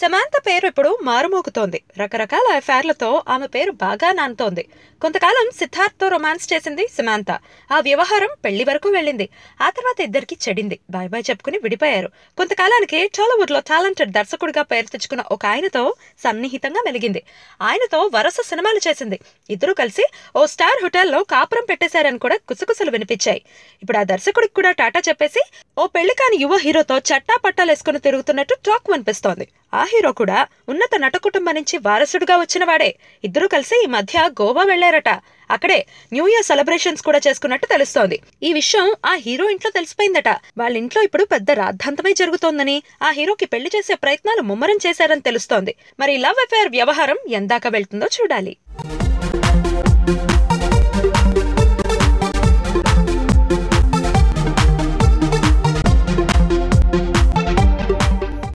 సమాంత పేరు ఇప్పుడు మారుమోగుతోంది. రకరకాల అఫైర్లతో ఆమె పేరు బాగా నానుతోంది. కొంతకాలం సిద్ధార్థ్తో రొమాన్స్ చేసింది సమాంత. ఆ వ్యవహారం పెళ్లి వరకు వెళ్ళింది. ఆ తర్వాత ఇద్దరికి చెడింది. బాయ్ బాయ్ చెప్పుకుని విడిపోయారు. కొంతకాలానికి టాలీవుడ్ లో టాలెంటెడ్ దర్శకుడిగా పేరు తెచ్చుకున్న ఒక ఆయనతో సన్నిహితంగా మెలిగింది. ఆయనతో వరుస సినిమాలు చేసింది. ఇద్దరు కలిసి ఓ స్టార్ హోటల్లో కాపురం పెట్టేశారని కూడా గుసగుసలు వినిపించాయి. ఇప్పుడు ఆ దర్శకుడికి కూడా టాటా చెప్పేసి ఓ పెళ్లి కాని యువ హీరోతో చట్టా పట్టాలేసుకుని తిరుగుతున్నట్టు టాక్ వినిపిస్తోంది. ఆ హీరో కూడా ఉన్నత నట కుటుంబం నుంచి వారసుడుగా వచ్చిన వాడే. ఇద్దరు కలిసి ఈ మధ్య గోవా వెళ్లారట. అక్కడే న్యూ ఇయర్ సెలబ్రేషన్స్ కూడా చేసుకున్నట్టు తెలుస్తోంది. ఈ విషయం ఆ హీరో ఇంట్లో తెలిసిపోయిందట. వాళ్ళ ఇంట్లో ఇప్పుడు పెద్ద రాద్ధాంతమే జరుగుతోందని, ఆ హీరోకి పెళ్లి చేసే ప్రయత్నాలు ముమ్మరం చేశారని తెలుస్తోంది. మరి లవ్ అఫైర్ వ్యవహారం ఎందాక వెళ్తుందో చూడాలి.